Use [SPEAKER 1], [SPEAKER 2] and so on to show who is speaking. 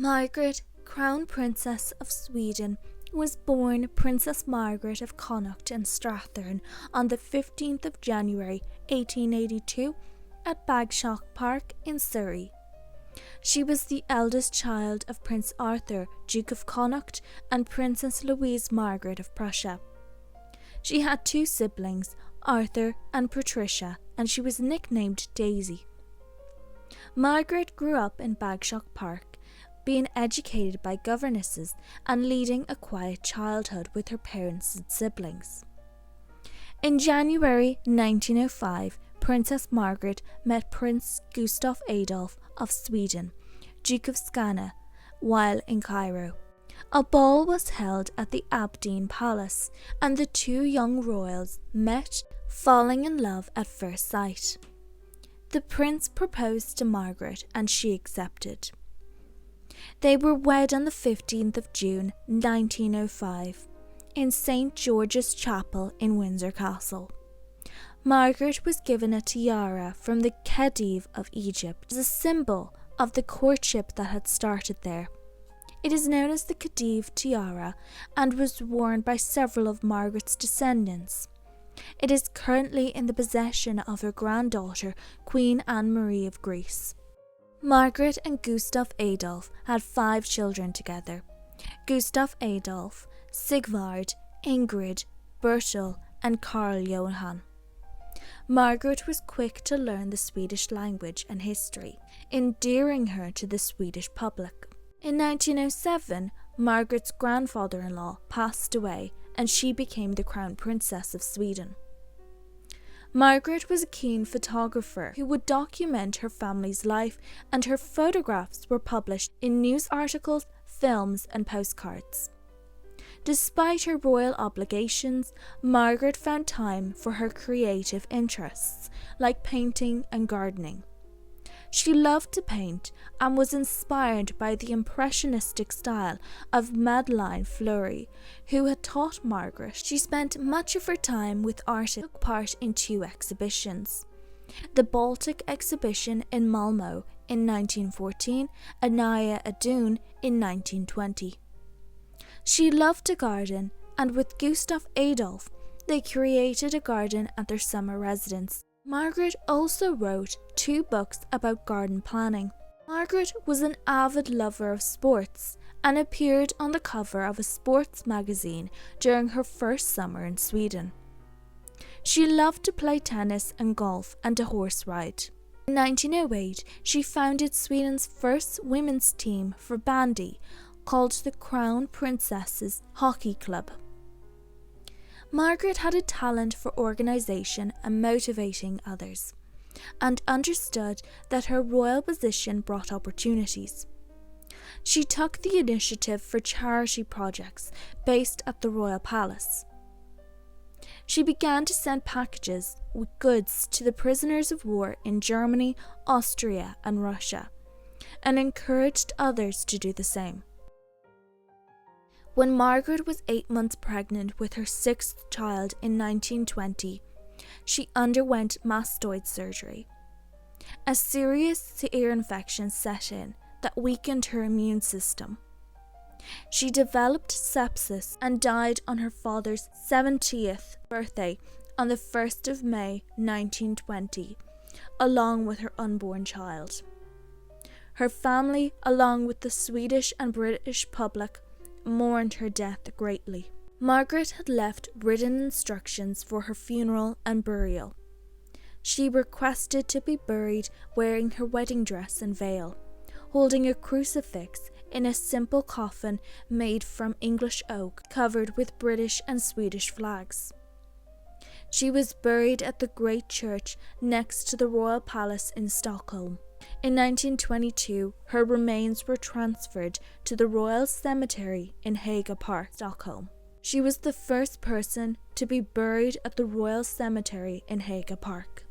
[SPEAKER 1] Margaret, Crown Princess of Sweden, was born Princess Margaret of Connaught in Strathearn on the 15th of January 1882 at Bagshot Park in Surrey. She was the eldest child of Prince Arthur, Duke of Connaught, and Princess Louise Margaret of Prussia. She had two siblings, Arthur and Prussia, and she was nicknamed Daisy. Margaret grew up in Bagshot Park, being educated by governesses and leading a quiet childhood with her parents and siblings. In January 1905, Princess Margaret met Prince Gustav Adolf of Sweden, Duke of Skåne, while in Cairo. A ball was held at the Aberdeen Palace, and the two young royals met, falling in love at first sight. The prince proposed to Margaret, and she accepted. They were wed on the 15th of June 1905 in St. George's Chapel in Windsor Castle. Margaret was given a tiara from the Khedive of Egypt as a symbol of the courtship that had started there. It is known as the Khedive tiara and was worn by several of Margaret's descendants. It is currently in the possession of her granddaughter, Queen Anne-Marie of Greece. Margaret and Gustav Adolf had 5 children together: Gustav Adolf, Sigvard, Ingrid, Bertil, and Karl Johan. Margaret was quick to learn the Swedish language and history, endearing her to the Swedish public. In 1907, Margaret's grandfather-in-law passed away and she became the Crown Princess of Sweden. Margaret was a keen photographer who would document her family's life, and her photographs were published in news articles, films, and postcards. Despite her royal obligations, Margaret found time for her creative interests, like painting and gardening. She loved to paint and was inspired by the impressionistic style of Madeleine Fleury, who had taught Margaret. She spent much of her time with artists and took part in 2 exhibitions: the Baltic exhibition in Malmö in 1914 and Naya Adun in 1920. She loved to garden, and with Gustav Adolf, they created a garden at their summer residence. Margaret also wrote 2 books about garden planning. Margaret was an avid lover of sports and appeared on the cover of a sports magazine during her first summer in Sweden. She loved to play tennis and golf and to horse ride. In 1908, she founded Sweden's first women's team for bandy, called the Crown Princesses Hockey Club. Margaret had a talent for organisation and motivating others, and understood that her royal position brought opportunities. She took the initiative for charity projects based at the royal palace. She began to send packages with goods to the prisoners of war in Germany, Austria, and Russia, and encouraged others to do the same. When Margaret was 8 months pregnant with her 6th child in 1920, she underwent mastoid surgery. A serious ear infection set in that weakened her immune system. She developed sepsis and died on her father's 70th birthday on the 1st of May 1920, along with her unborn child. Her family, along with the Swedish and British public, mourned her death greatly. Margaret had left written instructions for her funeral and burial. She requested to be buried wearing her wedding dress and veil, holding a crucifix in a simple coffin made from English oak covered with British and Swedish flags. She was buried at the Great Church next to the Royal Palace in Stockholm. In 1922, her remains were transferred to the Royal Cemetery in Haga Park, Stockholm. She was the first person to be buried at the Royal Cemetery in Haga Park.